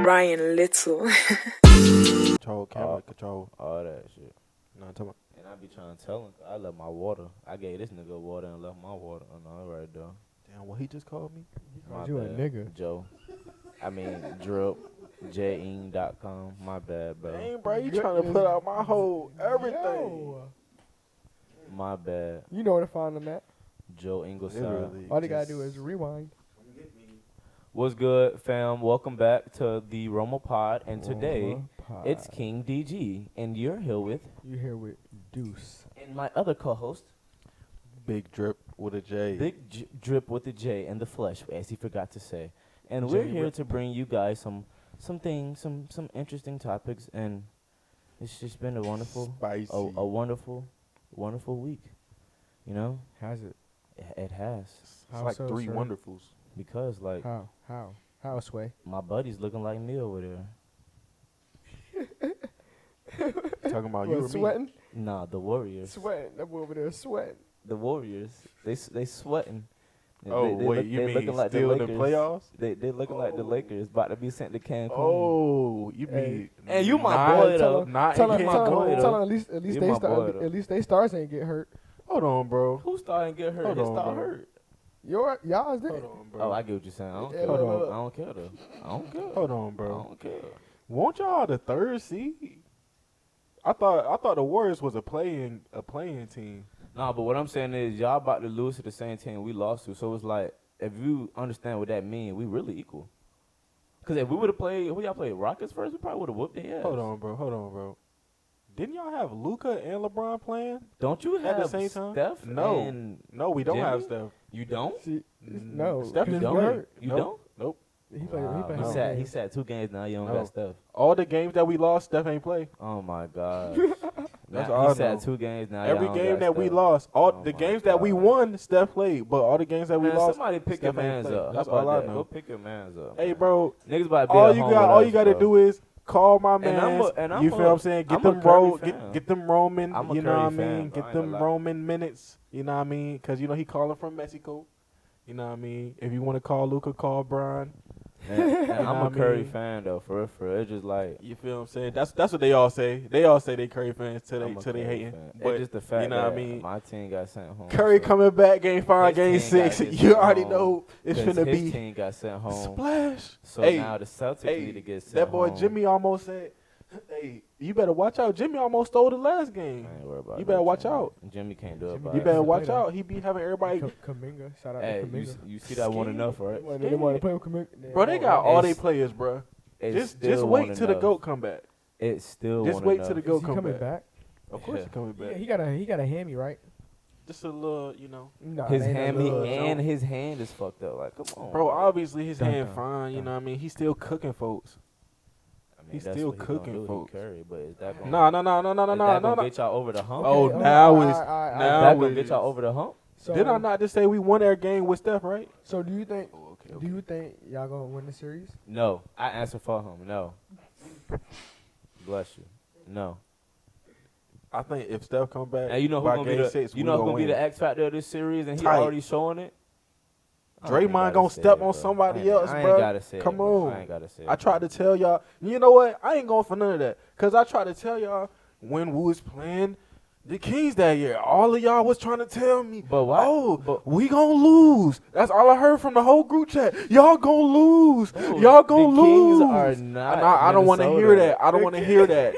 Ryan Little. Control, camera control. All that shit. No, I'm talking about. And I be trying to tell him, I left my water. I gave this nigga water and left my water. Oh, no, right there. Damn, what he just called me? He called you a nigga. Joe. I mean, drip. kiing.dg. My bad, bro. Dang, bro, you trying to put out my whole everything. Yo. My bad. You know where to find them at. Joe Ingleside. Literally, All you gotta do is rewind. What's good, fam? Welcome back to the AIROMA Pod. And today, it's kiing.dg. And you're here with... You here with Deuce. And my other co-host... Big Drip with a J. Big Drip with a J and the flesh, as he forgot to say. And we're here to bring you guys some interesting topics, and it's just been a wonderful, Spicy. a wonderful week. You know, Has it? it has, It's How like so, three sir? wonderfuls. because like How, Sway? my buddy's looking like me over there. Talking about you or me? Sweating? Nah, the Warriors. Sweating. That boy over there sweating. The Warriors. They sweating. Oh, wait, you mean looking like still the in the Lakers. playoffs? They looking like the Lakers, about to be sent to Cancun. Oh, you Hey. mean... And you my not- boy, though. Not Tell in him, my tell boy, him, though. tell him at least You they my boy, though. at least they stars ain't get hurt. Hold on, bro. Who started to get hurt? Hold His on, star bro. hurt. Y'all's did. Hold on, bro. Oh, I get what you're saying. I don't Yeah, care. look, though. look. I don't care though. I don't care. Hold on, I bro. don't care. Want y'all the third seed? I thought the Warriors was a playing team. Nah, but what I'm saying is y'all about to lose to the same team we lost to. So it's like, if you understand what that means, we really equal. Because if we would have played, who y'all played? Rockets first? We probably would have whooped their ass. Hold on, bro. Didn't y'all have Luka and LeBron playing? Don't you have At the same time? Steph? No. and No, we don't Jimmy? have Steph. You don't? See, no. Steph You is don't? hurt. You Nope. don't? Nope. He played. Wow. He played. He home sat. games. He sat 2 games now. You don't No. got Steph. All the games that we lost, Steph ain't play. Oh my God. That's Now, all he I sat know. 2 games now. Every y'all don't game got that we Steph. lost, all Oh the my games that we God. won, Steph played. But all the games that we Man, lost, somebody pick your Steph ain't mans play. up. That's How about all I that? know. Go pick your mans up. Hey, man. bro, Niggas about to be all at you home got, with all us, you got to bro. do is call my And man. You feel what I'm saying? Get I'm a them Curry fan. get them Roman. I'm a You know what I Curry mean? fan, bro. I Get ain't them gonna lie. Roman minutes. You know what I mean? Because you know he calling from Mexico. You know what I mean? If you want to call Luca, call Brian. And I'm know a what I Curry mean? fan though, for real. It's just like You feel what I'm saying? That's what they all say. They all say they Curry fans till I'm a they Curry hating. fan. But It's just the fact you know that what I mean? my team got sent home. Curry so- coming back, game 5, game His team 6. got You sent already home, know it's 'cause finna his be team got sent home. splash. So Hey, now the Celtics need to get sent that boy home. Jimmy almost said, "Hey, you better watch out." Jimmy almost stole the last game. I ain't worried about You that better watch Jimmy. out. Jimmy can't do it. Jimmy by You Alright, better so himself. watch play out. He be having everybody. Kaminga. Shout out Hey, to Kaminga. you see that one enough, right? They want to play with Kaminga. Bro, they got all It's- their players, bro. It's Just still wait one till the enough. GOAT come back. It's still Just one wait enough. till the Is GOAT he come coming back. back? Of course Yeah. he's coming back. Yeah, he got a hammy, right? Just a little, you know. Nah, His they ain't hammy little and jump. his hand is fucked up. Like, come on, Bro, obviously his Dun, hand dun, fine. You dun. know what I mean? He's still cooking folks. I mean, he's that's still what he gonna cooking do. He folks. Curry, but is that gonna, No. is that gonna get y'all over the hump? Oh, Okay, now alright, it's alright, Is now that gonna it's- get y'all over the hump? So, Did I not just say we won our game with Steph, right? So do you think? Oh, okay, Do you think y'all gonna win the series? No, I answer for him. No. Bless you. No. I think if Steph come back, And you know who's by gonna be game the 6, you know who's we gonna be win. the X factor of this series, and he Tight. already showing it. I ain't Draymond gotta gonna say step it, on bro. somebody I ain't- else, I bro. ain't gotta say Come it, bro. on. I ain't gotta say it. I tried to tell y'all. You know what? I ain't going for none of that. Because I tried to tell y'all when we was playing the Kings that year. All of y'all was trying to tell me, But why? oh, But- we gonna lose. That's all I heard from the whole group chat. Y'all gonna lose. Bro, Y'all gonna the Kings lose. are not I don't want to hear Minnesota. that. I don't want to hear that.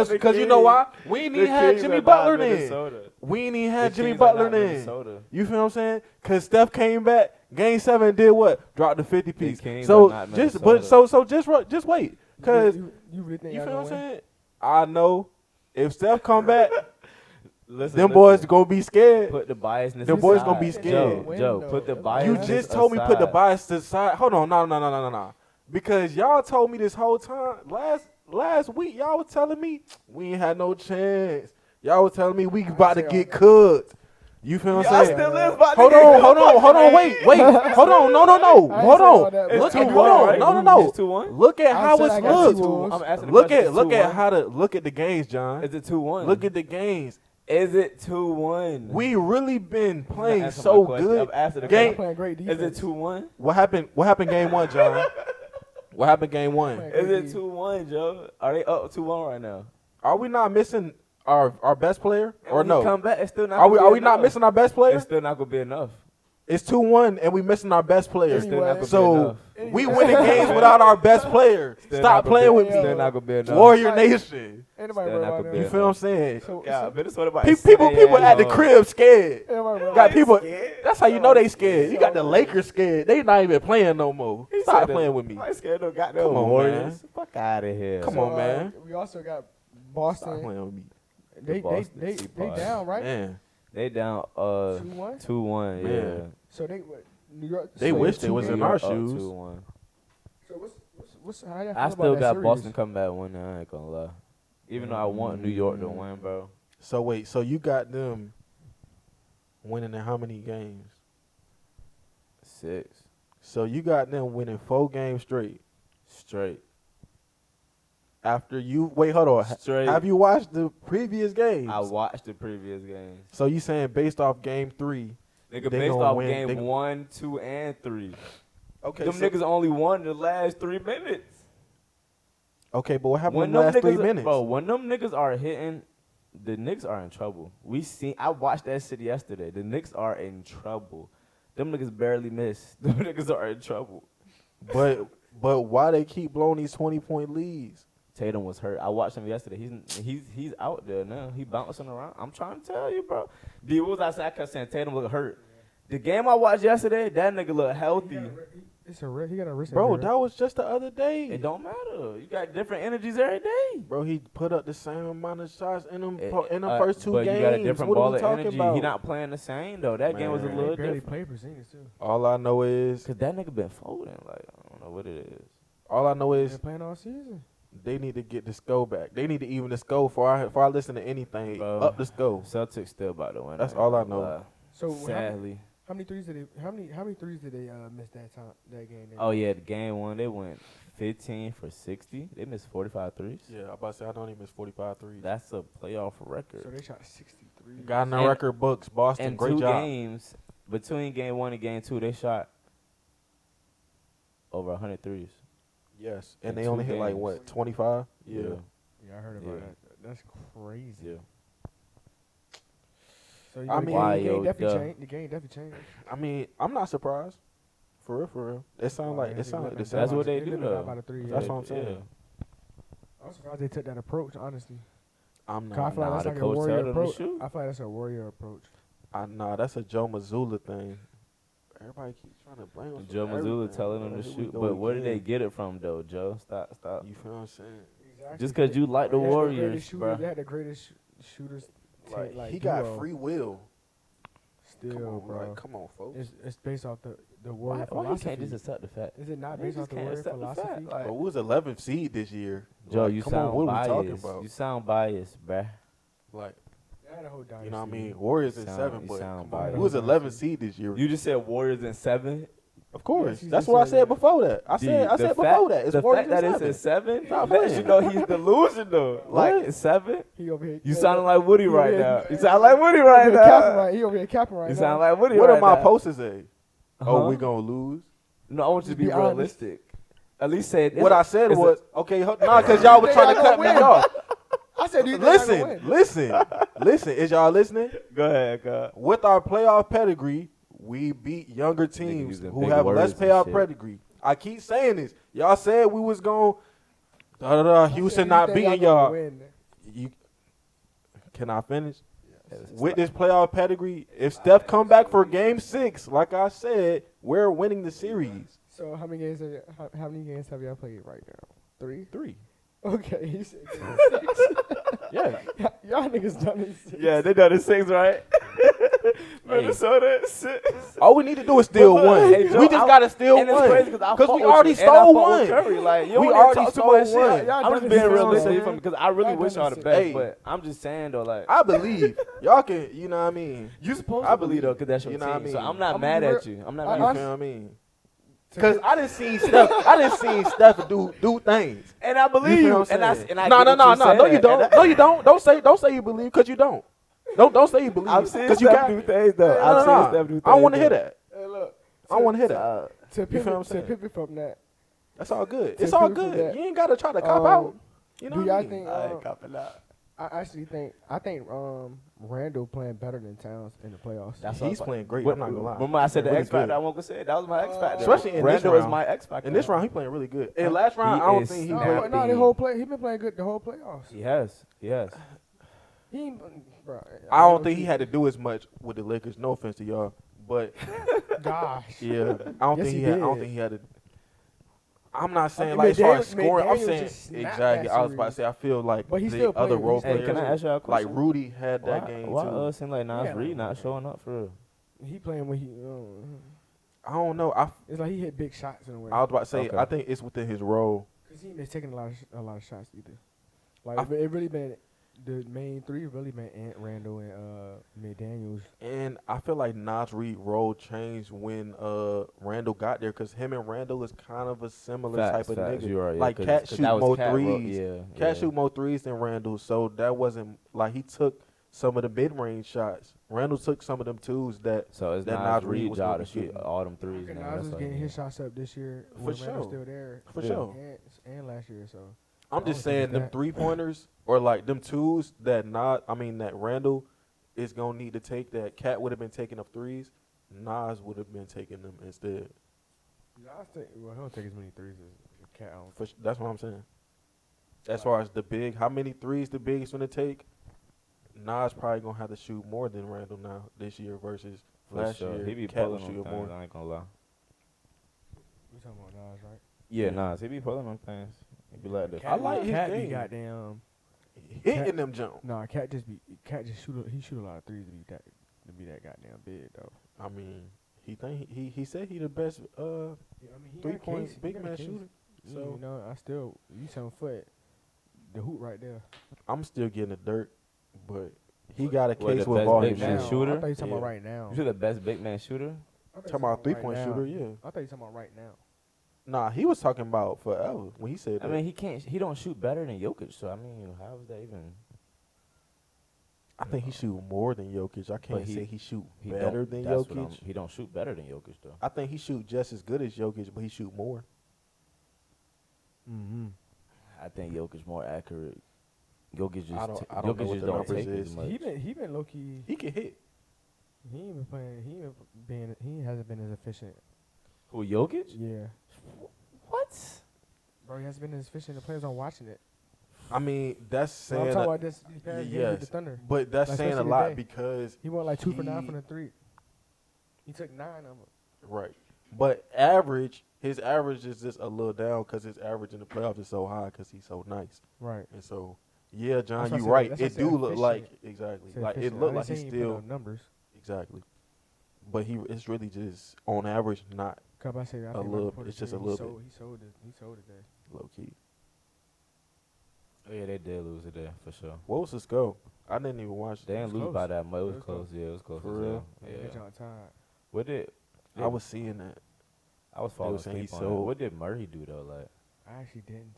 Because you know why? We ain't even had Jimmy Butler then. We ain't even had Jimmy Butler then. You feel what I'm saying? Because Steph came back. Game 7 did what? Dropped the 50 piece. Kings So are not just Minnesota. just wait. Because you really think you y'all feel what I'm gonna win? saying? I know if Steph come back, Listen, them boys gonna be scared. put the biasness. Them boys aside. gonna be scared. Joe, Win, put the though. bias. You just told me put the bias to the side. Hold on, no. Because y'all told me this whole time last week. Y'all was telling me we ain't had no chance. Y'all was telling me we about to get cooked. You feel what I'm saying? still is about Hold on, wait, hold on, no, hold on. It's Look at, 2-1, hold on, right? no. It's 2-1. Look at I how said it's I got looked. T-Wolves. I'm asking the Look question. at look at 2-1. how to look at the games, John. Is it 2-1? Look at the games. Is it 2-1? We really been playing Answer so my question. good. I'm asking the Game- Y'all playing great defense. Is it 2-1? What happened game 1, John? What happened game 1? Is it 2-1, Joe? Are they up 2-1 right now? Are we not missing our best player And or when he no? come back, it's still not. Are we gonna be not enough. missing our best player? It's still not gonna be enough. It's 2-1 and we missing our best player. It's still not gonna be So enough. we winning games without our best player. Still Stop not gonna playing be- with me. Still not gonna be enough. Warrior Nation. Ain't nobody Still worried not about gonna that. be You enough. feel what I'm saying? So, Yeah, Minnesota about People at the crib scared. Ain't nobody worried Got about people. scared? That's how you know they scared. You got the Lakers scared. They not even playing no more. Stop playing with me. I scared no goddamn Come on, Warriors. Fuck out of here. Come on, man. We also got Stop Boston. playing with me, They Boston they Teapot. down, right? man. They down 2-1. 2-1. Yeah. Man. So they what? New York. They so wish two they was in games. our Up shoes. 2-1. So what's how y'all feel I about still that got series? Boston come back winning. I ain't gonna lie. Even though I want New York to win, bro. So wait, so you got them winning in how many games? 6 So you got them winning 4 games straight. straight. After you hold on. Straight. Have you watched the previous games? I watched the previous games. So you saying based off game 3? Nigga, They based gonna off win. game They- 1, 2, and 3. Okay. Them niggas only won the last 3 minutes. Okay, but what happened When in the last them 3 niggas, minutes? bro, when them niggas are hitting, the Knicks are in trouble. I watched that shit yesterday. The Knicks are in trouble. Them niggas barely miss. Them niggas are in trouble. But why they keep blowing these 20-point leads? Tatum was hurt. I watched him yesterday. He's out there now. He bouncing around. I'm trying to tell you, bro. D, what was I saying? I kept saying Tatum look hurt. The game I watched yesterday, that nigga look healthy. He got a wrist Bro, injury, that was just the other day. It don't matter. You got different energies every day. Bro, he put up the same amount of shots in them It- first 2 but games. you got a different What ball are we of talking energy. about? He not playing the same though. That game was a Man. little They barely different. play percentage too. All I know is Cause that nigga been folding. Like I don't know what it is. They're playing all season. they need to get the score back. They need to even the score before I listen to anything. Bro. Up the score. Celtics still about to win. That's ain't all I gonna know. lie. So Sadly. how many threes did they? How many threes did they miss that game? Oh yeah, the game 1 they went 15 for 60. They missed 45 threes. Yeah, I'm about to say I don't even miss 45 threes. That's a playoff record. So they shot 63. Got in the And- record books. Boston, In great 2 job. games, between game 1 and game 2, they shot over 100 threes. Yes, and In they only 2 hit like games. what 25. Yeah. Yeah, I heard about Yeah. that. That's crazy. Yeah. So you I know, mean- the Why, game yo, definitely duh. changed. The game definitely changed. I mean, I'm not surprised. For real, for real. It sounds like the same. That's what they do, living though. out by the 3. That's Yeah. what I'm saying. I'm surprised they took that approach. Honestly, I'm 'Cause I not. feel like Nah, that's the like a coach warrior tell them to approach. shoot. I feel like that's a warrior approach. Nah, that's a Joe Mazzulla thing. Everybody keeps trying to blame us. Joe for Mazzulla everything. telling them to Here we shoot. go But where did they again. get it from, though, Joe? Stop. You feel what I'm saying? Exactly. Just 'cause you like the They had Warriors, greatest bruh. shooters, They had the greatest shooters. Like, he duo. got free will. Still, Come on, bro. like, come on, folks. It's based off the Why, warrior why you philosophy. can't just accept the fact? Is it not You based just off the can't warrior accept the fact, philosophy? like- Bro, we was 11th seed this year. Joe, Like, you come sound on, what are we talking biased. about? You sound biased, bruh. Like, They had a whole dynasty. you know what I mean? Warriors in Sound- 7, you but sound come on, biased. we was 11th seed this year. You just said Warriors in 7. Of course. Yes, you That's just what I said said that. before that. I said before that. It's the Warriors fact that in it's in 7. 7 Stop lets playing. you know he's delusional. Like What? it's 7. He over here. You sounding like Woody He over right here- now. You sound like Woody he over right here capping now. right. He over here capping right You now. sound like Woody What right are my now. posters say? Oh, Uh-huh. we gonna lose? No, I want you to be Be honest. realistic. At least say it. What I said it's a- was, okay, nah, because y'all was They trying to not cut me gonna win. off. I said, you think y'all gonna win? Listen. Is y'all listening? Go ahead, God. With our playoff pedigree, we beat younger Nigga teams using who big have words less and playoff shit. pedigree. I keep saying this. Y'all said we was going to Houston not You think beating gonna y'all. win? You, can I finish? Yes. With this playoff pedigree, if Steph come back for game 6, like I said, we're winning the series. So how many games? How many games have y'all played right now? 3. 3. Okay, he said game 6. Yeah. Y'all niggas done it. 6. Yeah, they done it 6, right? Minnesota 6. All we need to do is steal But, one. hey, Joe, We just got to steal And it's one. crazy because we already stole one. Curry. Like, you We don't already talk too stole much shit. one. Y'all I'm done just it being 6. realistic because I really Y'all wish done y'all it the 6. best. Hey. But I'm just saying though, like I believe. Y'all can, you know what I mean? you supposed I to believe believe, though, because that's your you know team. what I So mean? I'm not I'm mad real- at you. I'm not I- mad You at I- you. feel what I mean? Because I didn't see Steph do things. And I You believe feel you. what I'm And I saying? and I No, get no, what no, you no. saying. No, you don't. And I- No, you don't. Don't say you believe because you don't. Don't say you believe. I'm seeing because you Steph got. do things though. No, I'm no, seeing Steph do no. things. I want to hear though. that. Hey, look. I want to hear that. Uh, To You feel what I'm pivot saying? from that, That's all good. To It's all prove good. that, You ain't gotta try to cop out. You know do what I y'all mean? think? I ain't copping out. I think Randall playing better than Towns in the playoffs. That's He's playing great. I'm not gonna lie. Remember I said He's the X really factor. good. I won't gonna say it. That was my X factor. Especially in this Randall is round. my X factor. In this round, he playing really good. In last round, I don't is think he No, played. snappy. the whole play. He been playing good the whole playoffs. He has. He ain't, bro. I don't think he had to do as much with the Lakers. No offense to y'all, but Gosh. yeah, I don't Yes, think he he had. I did. don't think he had to. I'm not saying mean, like as far as McDaniel- scoring. I'm McDaniel saying just snapped exactly. that I was about to series. say. I feel like But he the still other playing- role he's Hey, players, can I ask y'all a like question? Rudy, had that Why game why too. seem like Nas Yeah. Reed not showing up for real? He playing when he. I don't know. It's like he hit big shots in a way. I was about to say. Okay. I think it's within his role. Cause he ain't been taking a lot of shots either. Like I- it really been the main three really been Ant Randall and McDaniels. And I feel like Nas Reed role changed when Randall got there because him and Randall is kind of a similar type of nigga. You're right, yeah, like 'cause- Cat 'cause shoot that was more Cat ro- threes. yeah, Cat shoot more threes than Randall, so that wasn't like he took some of the mid range shots. Randall took some of them twos that So it's that Nas Nas Reed Reed was job gonna to be shoot getting. all them threes. And now. Nas That's was what getting I his mean. shots up this year For when sure. Randall's still there. For Yeah. sure. And last year, so I'm just I don't saying think them that- 3-pointers or like them twos that that Randall is gonna need to take that Cat would have been taking up threes. Nas would have been taking them instead. I think he don't take as many threes as Cat. That's what I'm saying. As far as the big, how many threes the big is gonna take? Nas probably gonna have to shoot more than Randall now this year versus For last sure. year. He be Cat was pulling them shooting things. more. I ain't gonna lie. We talking about Nas, right? Yeah, Yeah. Nas. He be pulling them things. He be like this. I like his Cat game. be goddamn. Hitting them jump. Nah, Cat just shoot. He shoot a lot of threes to be that goddamn big though. I mean, he said he the best Yeah, I mean, he got 3-point case, he big got man case. shooter. You So know, you 7 foot, the hoop right there. I'm still getting the dirt, but he got a What, case the with best all big his man shooting. shooter? I thought you talking about Yeah. right now. You see the best big man shooter? I thought you Talking about right 3-point now. shooter, yeah. I thought you talking about right now. Nah, he was talking about forever when he said I that. mean, he don't shoot better than Jokic. So I mean, how is that even? I think he shoot more than Jokic. I can't he- say he shoot He better don't, than that's what Jokic. he don't shoot better than Jokic though. I think he shoot just as good as Jokic, but he shoot more. Mm-hmm. I think Jokic more accurate. Jokic just I don't know Jokic what just the don't numbers take is. as much. He been low key. He can hit. He ain't been playing. He hasn't been as efficient. Who Jokic? Yeah, What? bro, he hasn't been as efficient. The players aren't watching it. I mean, that's Well, I'm saying talking a, about this these past games with yes, the Thunder. but that's Like, saying a especially lot today. because He went like 2 for 9 he- from the 3. He took 9 of them. right. But his average is just a little down because his average in the playoffs is so high because he's so nice. Right. And so, yeah, John, That's why I you said- right. that's why I It said do look efficient. like exactly Said like it efficient. looked I like didn't he's say he put still up numbers. exactly. But it's really just on average not Cause I say I A think little- Michael Porter it's just a Jr., little He sold today. low key. Oh yeah, they did lose today for sure. What was the score? I didn't even watch. They it. didn't was lose by close. that much. It was was close. close. Yeah, it was close. For as real? hell. Yeah. Yeah. That y'all tired. What did? I was seeing that. I was falling saying he asleep on it. sold. What did Murray do though? Like I actually didn't.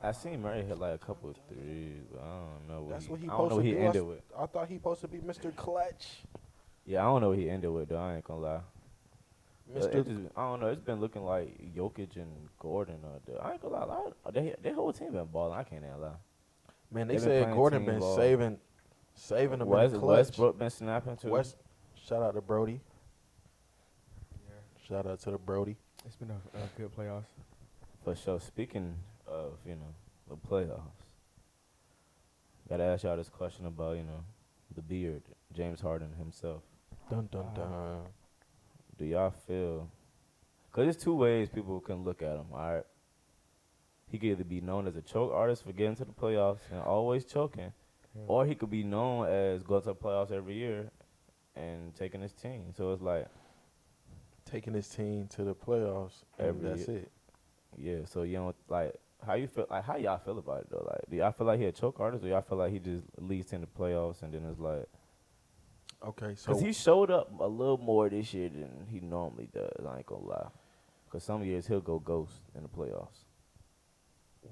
I seen Murray hit like a couple of threes, but I don't know. That's what he I don't know supposed what to he do. ended with. I thought he supposed to be Mr. Clutch. Yeah, I don't know what he ended with though. I ain't gonna lie. Mr. I don't know. It's been looking like Jokic and Gordon. I ain't gonna lie. They whole team been balling. I can't even lie. Man, they They been said playing Gordon team been ball. saving them in the clutch. Westbrook been snapping too. Shout out to Brody. Yeah. Shout out to the Brody. It's been a good playoffs. For sure. Speaking of, the playoffs, gotta ask y'all this question about, the beard, James Harden himself. Dun dun dun. Do y'all feel? Cause there's two ways people can look at him. All right. He could either be known as a choke artist for getting to the playoffs and always choking, Yeah. or he could be known as going to the playoffs every year and taking his team. So it's like, Taking his team to the playoffs. And that's it. yeah. So like, how you feel? Like, how y'all feel about it though? Like, do y'all feel like he a choke artist, or y'all feel like he just leads in the playoffs and then it's like, Okay, so cause he showed up a little more this year than he normally does. I ain't gonna lie. Cause some years he'll go ghost in the playoffs.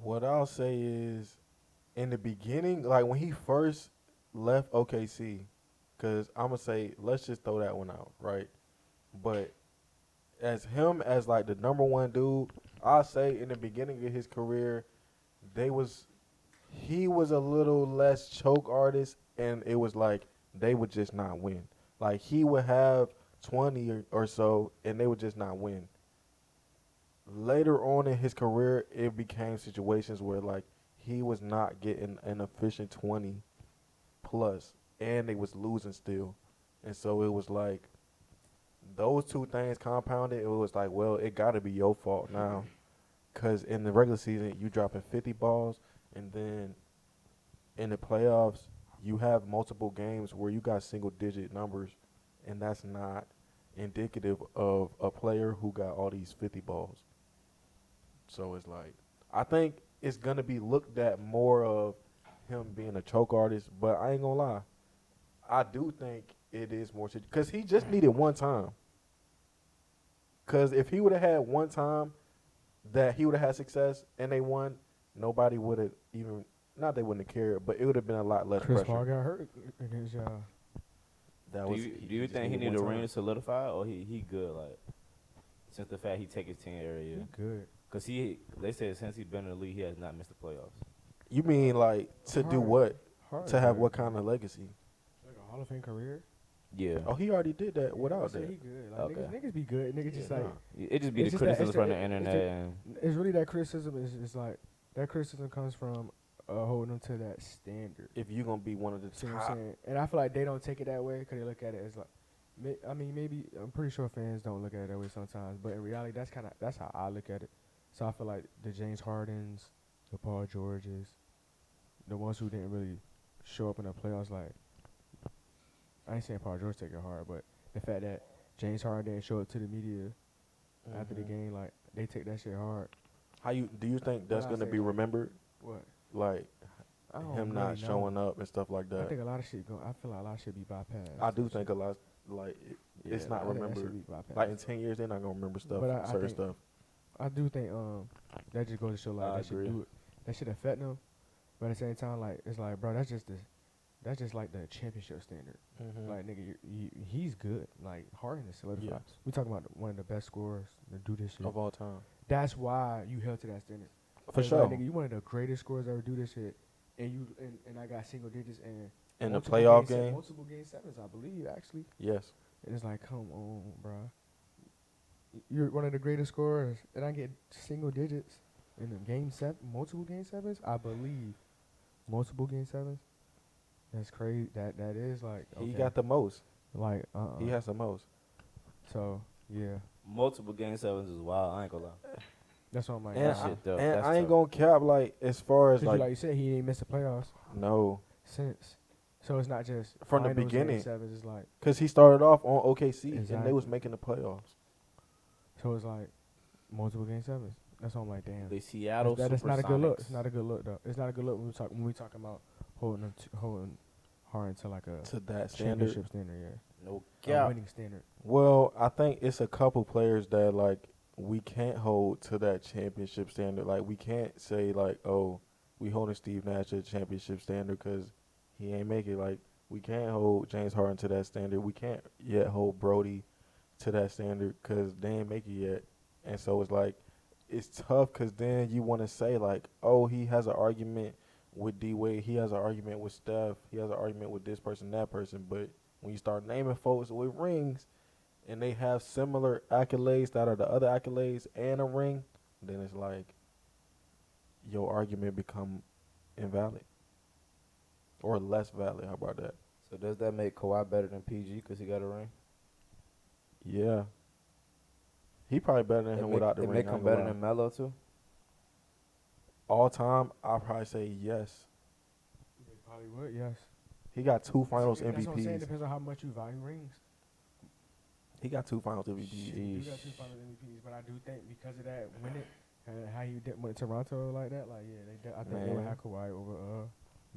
what I'll say is, in the beginning, like when he first left OKC, because I'm gonna say let's just throw that one out, right? But as him as like the number one dude, I say in the beginning of his career, he was a little less choke artist, and it was like they would just not win. Like he would have 20 or so, and they would just not win. Later on in his career, it became situations where like he was not getting an efficient 20 plus, and they was losing still, and so it was like those two things compounded. It was like, well, it got to be your fault now, because in the regular season you dropping 50 balls, and then in the playoffs you have multiple games where you got single digit numbers, and that's not indicative of a player who got all these 50 balls. So it's like, I think it's gonna be looked at more of him being a choke artist, but I ain't gonna lie, I do think it is more because he just needed one time. Because if he would have had one time that he would have had success and they won, nobody would have even, not they wouldn't have cared, but it would have been a lot less Chris pressure. Paul got hurt against y'all. Do you think he need a ring to solidify, or he good, like, since the fact he take his 10 every year? Good. Because they said since he's been in the league, he has not missed the playoffs. You mean like to do what? To have what kind of legacy? Like a Hall of Fame career? Yeah. Oh, he already did that without He that. good. Like, Okay. niggas be good. Niggas just like, It just be It's the just that- criticism it's from the- the it's internet. the- And it's really that criticism is like, that criticism comes from holding them to that standard. If you're gonna be one of the See what I'm top, saying? And I feel like they don't take it that way because they look at it as like, I mean, maybe I'm pretty sure fans don't look at it that way sometimes, but in reality, that's how I look at it. So I feel like the James Hardens, the Paul Georges, the ones who didn't really show up in the playoffs, like, I ain't saying Paul George take it hard, but the fact that James Harden didn't show up to the media after the game, like, they take that shit hard. do you think that's When I gonna say be like- remembered? What? Like I don't him really not know. showing up and stuff like I that. think a lot of shit I feel like a lot of shit be bypassed. I do think a lot, like it's Yeah, not I think that shit remembered. be bypassed. Like in 10 years, they're not gonna remember stuff, But I certain think- stuff. I do think that just goes to show like I that should agree. do it. That should affect them. But at the same time, like it's like, bro, that's just like the championship standard. Mm-hmm. Like nigga, he's good. Like Harden is solidified. Yes. We talking about one of the best scorers to do this shit. Of all time, That's why you held to that standard. for It's sure. Like, nigga, you one of the greatest scorers ever do this shit, and I got single digits and In the multiple playoff game game, multiple game sevens, I believe actually. yes. And it's like, come on, bro. You're one of the greatest scorers, and I get single digits in the multiple game sevens. I believe multiple game sevens. That's crazy. That is like He okay. got the most. like He has the most. So yeah, multiple game sevens is wild. I ain't gonna lie. that's what I'm like. And, That shit dope. and That's I ain't tough. gonna cap like as far as 'Cause like, like you said, he ain't missed the playoffs no, since. So it's not just From the finals game beginning. sevens. It's like because he started off on OKC and Exactly. they was making the playoffs. so it's like multiple game sevens. That's why I'm like, damn. The Seattle That's not a good look. Supersonics. It's not a good look though. It's not a good look when we talking about holding Harden to like a To that standard. championship standard, yeah. No A cap. winning standard. Well, I think it's a couple players that like we can't hold to that championship standard. Like we can't say like, oh, we holding Steve Nash to the championship standard because he ain't make it. Like we can't hold James Harden to that standard. We can't yet hold Brody to that standard because they ain't make it yet. And so it's like it's tough because then you want to say like, oh, he has an argument with D Wade. He has an argument with Steph. He has an argument with this person, that person. But when you start naming folks with rings and they have similar accolades that are the other accolades and a ring, then it's like your argument become invalid or less valid. How about that? So does that make Kawhi better than PG because he got a ring? Yeah. He probably better than him without the ring. It make I him ain't gonna better lie. than Melo too? All time, I'll probably say yes. They probably would, yes. He got 2 finals That's what I'm saying. MVPs. Depends on how much you value rings. He got 2 finals You MVPs. got 2 finals MVPs, but I do think because of that winning and how you did with Toronto like that, like yeah, I think they would Man. have Kawhi over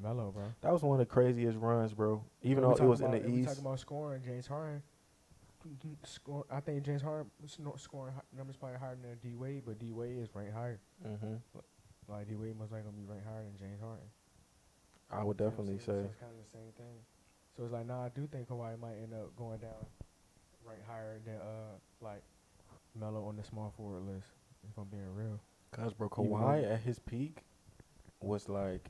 Melo, bro. That was one of the craziest runs, bro. Even When though we it was talking in the about- if we East. talking about scoring, James Harden. I think James Harden scoring numbers probably higher than D Wade, but D Wade is ranked higher. Mm-hmm. Like D Wade most likely gonna be ranked higher than James Harden. I would You know what I'm definitely saying? say. So it's kind of the same thing. So it's like, nah, I do think Kawhi might end up going down ranked higher than like Melo on the small forward list. If I'm being real. Cause bro, He was Kawhi at his peak was like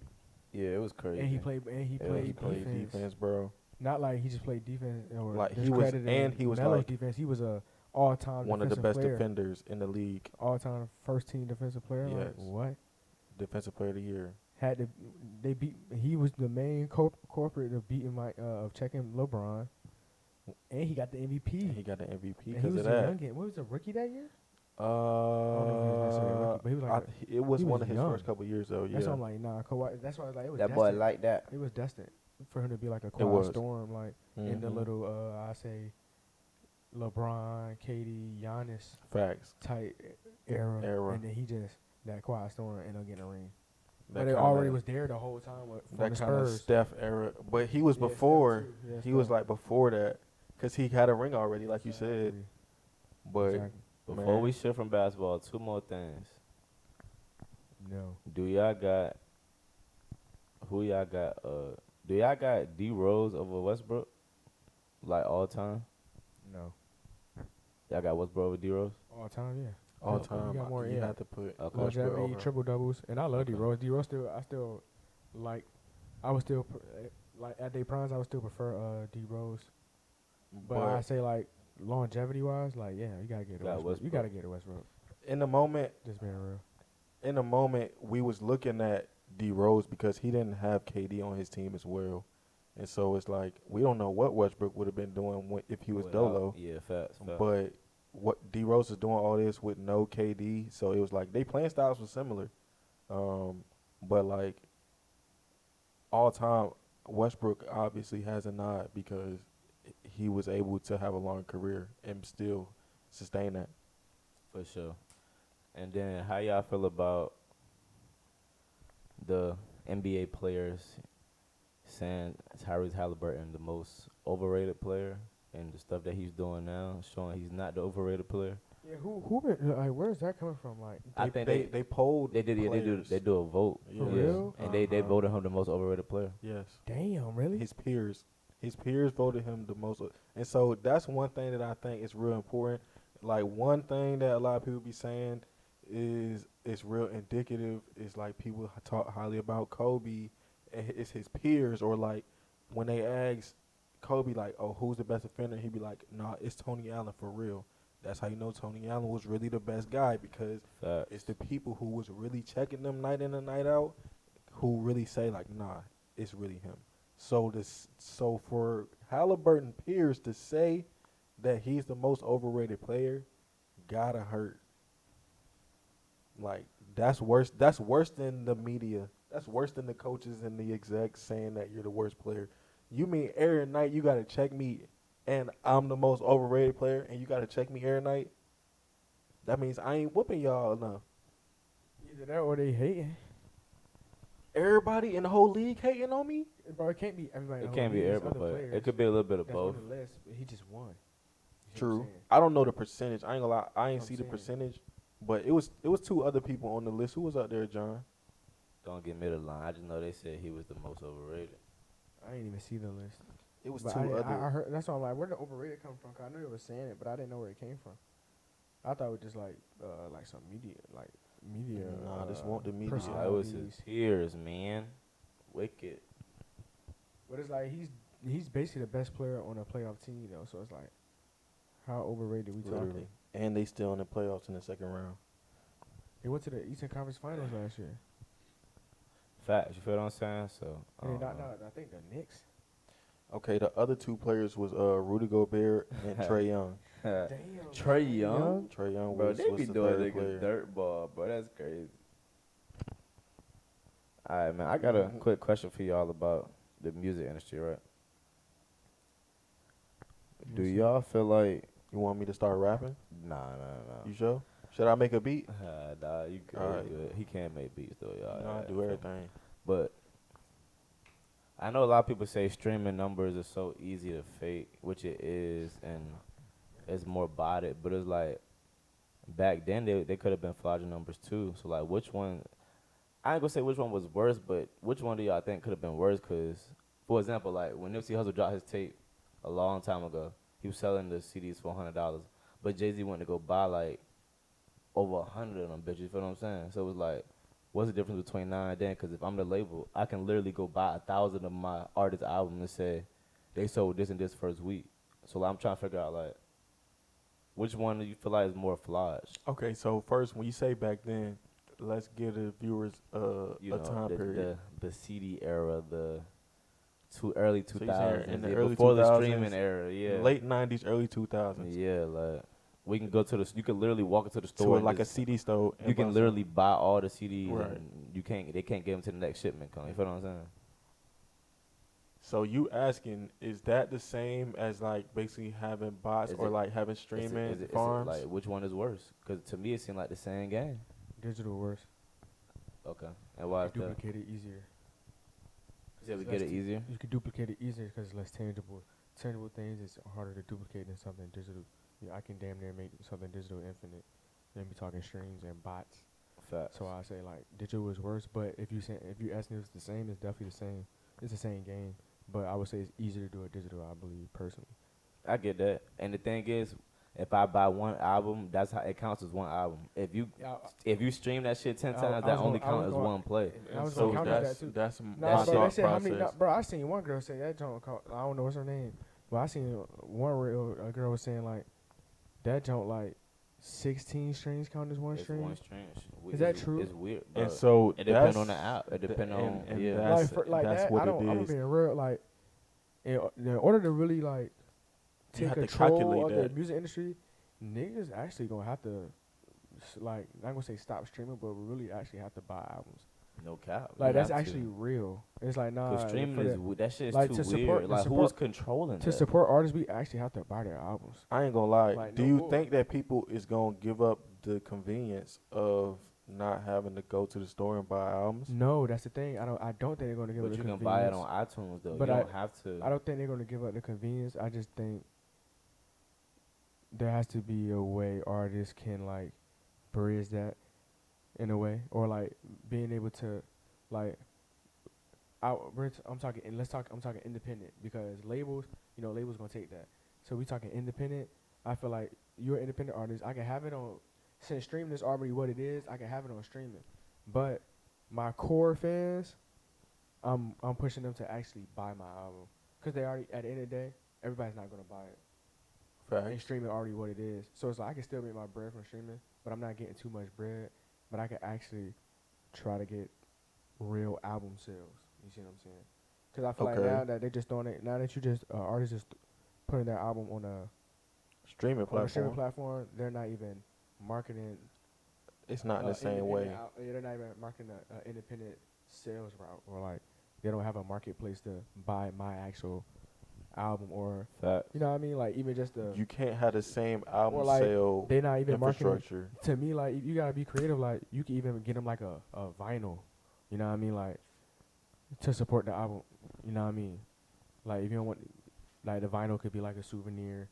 Yeah, it was crazy. And he played. he played defense, bro. Not like he just played defense or Like, he was- discrediting and he was, Melo's like, defense. He was a all-time One of the defensive best player. defenders in the league. All-time first-team defensive player. Like, Yes. what? Defensive player of the year. Had to they beat? He was the main corporate of beating of checking LeBron, and he got the MVP. And he got the MVP And he because was of a that. youngin. What was a rookie that year? I don't know if he was necessarily a rookie, but he was like it was he one was of his young. first couple years though. Yeah, That's why I'm like, nah, Kawhi. That's why I was like, it was That destined. boy like that. It was destined for him to be like a was. Kawhi Storm, like in the Mhm. little I say LeBron, KD, Giannis Facts. type era, Era. and then he just that Kawhi Storm ended up getting a ring. That But it kinda- already was there the whole time with from that the kind of Spurs. Steph era, but he was Yeah, Steph before. too. Yeah, He was Steph. like before that, cause he had a ring already, like you said. Exactly. But Exactly. Before man, we shift from basketball, two more things. No. Do y'all got who y'all got? Do y'all got D-Rose over Westbrook? Like all time? No. Y'all got Westbrook over D-Rose? All time, yeah. all You time got more, you yeah. had to put Okay. Westbrook Longevity, over. triple doubles, and I love Okay. D-Rose. D-Rose I still like. I would still like at their primes. I would still prefer D-Rose. But I say like longevity wise, like yeah, you gotta get it. Got Westbrook. You Westbrook. gotta get it Westbrook. in the moment, Just being real. we was looking at D Rose because he didn't have KD on his team as well, and so it's like we don't know what Westbrook would have been doing if he was Without- Dolo. Yeah, facts. But what D Rose is doing all this with no KD, so it was like they playing styles were similar, but like all time Westbrook obviously has a nod because he was able to have a long career and still sustain that. For sure. And then how y'all feel about the NBA players saying Tyrese Halliburton the most overrated player and the stuff that he's doing now, showing he's not the overrated player? Yeah, who been like? Where's that coming from? Like, I think they polled. they did. Yeah, players. they do a vote. For Yeah. real? And they voted him the most overrated player. Yes. damn, really? His peers voted him the most, and so that's one thing that I think is real important. Like one thing that a lot of people be saying is it's real indicative is like people talk highly about Kobe, and it's his peers, or like when they ask Kobe like, oh, who's the best defender, he'd be like, nah, it's Tony Allen for real. That's how you know Tony Allen was really the best guy, because Facts. it's the people who was really checking them night in and night out who really say like, nah, it's really him. So for Halliburton peers to say that he's the most overrated player, gotta hurt. Like that's worse. That's worse than the media. That's worse than the coaches and the execs saying that you're the worst player. You mean every night you gotta check me, and I'm the most overrated player, and you gotta check me every night? That means I ain't whooping y'all enough. Either that or they hating. Everybody in the whole league hating on me? Bro, it can't be everybody. It can't be everybody, but it could be a little bit of that's both. on the list, but he just won. You see what I'm True. saying? I don't know the percentage. I ain't gonna lie. I ain't I'm see the saying. percentage, but it was two other people on the list. Who was out there, John? Don't get me the line. I just know they said he was the most overrated. I didn't even see the list. It was But two I other. heard. That's why I'm like, where did the overrated come from? 'Cause I knew they were saying it, but I didn't know where it came from. I thought it was just like some media, Nah, this won't the media. It was personalities. his peers, man. Wicked. But it's like he's basically the best player on a playoff team though. So it's like, how overrated we Literally. talking? And they still in the playoffs in the second round. They went to the Eastern Conference Finals last year. Facts. You feel what I'm saying? So. I think the Knicks. Okay, the other two players was Rudy Gobert and Trae Young. Damn. Trey Young? Trae Young Bro, was, they was be the doing third niggas player. dirt ball, bro. That's crazy. All right, man. I got a quick question for y'all about the music industry, right? Do y'all feel like... You want me to start rapping? Nah. You sure? Should I make a beat? Nah, you good, Alright. good. He can't make beats, though, y'all. No, I Alright, do so- everything. But I know a lot of people say streaming numbers are so easy to fake, which it is, and it's more botted. But it's like back then they could have been fraudulent numbers too. So like, which one? I ain't gonna say which one was worse, but which one do y'all think could have been worse? Cause for example, like when Nipsey Hussle dropped his tape a long time ago, he was selling the CDs for $100, but Jay-Z went to go buy like over 100 of them bitches. You feel what I'm saying? So it was like, what's the difference between now and then? Because if I'm the label, I can literally go buy 1,000 of my artist album and say they sold this and this first week. So like, I'm trying to figure out like which one do you feel like is more flawed? Okay, so first, when you say back then, let's give the viewers You a know, time period. the CD era, the early So you're saying 2000s, in the yeah, early before the 2000s, streaming era, yeah, late 90s, early 2000s, yeah, like we can go to the, you can literally walk into the to store a, and like a just, CD store. you can literally buy all the CDs Right. and they can't get them to the next shipment come. You feel what I'm saying? So you asking, is that the same as like basically having bots Is or it- like having Is it- streaming is it farms? like which one is worse? Because to me it seemed like the same game. Digital worse. Okay, and why is You that? duplicate it easier. You ever It's get less it easier? You can duplicate it easier because it's less tangible. Tangible things is harder to duplicate than something digital. Yeah, I can damn near make something digital infinite. Then be talking streams and bots. Facts. So I say like digital is worse, but if you ask me if it's the same, it's definitely the same. It's the same game, but I would say it's easier to do a digital. I believe personally. I get that. And the thing is, if I buy one album, that's how it counts as one album. If you stream that shit 10 times, that only counts as one play. I was so gonna counter that too. that's Nah, my shit- bro, thought they said how many? process. Bro, I seen one girl say that don't count. I don't know what's her name, but I seen one real a girl was saying like that don't like 16 streams count as one It's stream. one stream. Is that true? It's weird. Bro. And so it depends on the app. It depends on and yeah. that's, Like that's that, what I don't. it I'm is. being real. Like in order to really like You take have to control calculate of the that. music industry, niggas actually gonna have to like not gonna say stop streaming, but we really actually have to buy albums. No cap. Like You that's have actually to. real. It's like nah. Cause streaming for is the- that shit is like, too to support- weird. to Like who's support- controlling to that? support artists. We actually have to buy their albums. I ain't gonna lie. Like, Do no you bull. think that people is gonna give up the convenience of not having to go to the store and buy albums? No, that's the thing. I don't think they're gonna give But up you the can convenience. buy it on iTunes though. But You don't have to. I don't think they're gonna give up the convenience. I just think there has to be a way artists can like bridge that in a way, or like being able to like. I'm talking independent because labels, labels gonna take that. So we talking independent. I feel like you're an independent artist. I can have it on, since streaming is already what it is. I can have it on streaming, but my core fans, I'm pushing them to actually buy my album because they already at the end of the day, everybody's not gonna buy it. And Facts. streaming already what it is. So it's like I can still make my bread from streaming, but I'm not getting too much bread. But I can actually try to get real album sales. You see what I'm saying? Because I feel like Okay. now that they're just doing it, now that you just artists just putting their album on a Streaming on a streaming platform. platform, they're not even marketing. It's not in the same way. They're not even marketing an independent sales route, or like they don't have a marketplace to buy my actual album, or Facts. you know what I mean? Like even just the You can't have the same album or like sale they not even marketing. infrastructure. To me, like you gotta be creative. Like you can even get them like a vinyl. You know what I mean? Like to support the album. You know what I mean? Like if you don't want, like the vinyl could be like a souvenir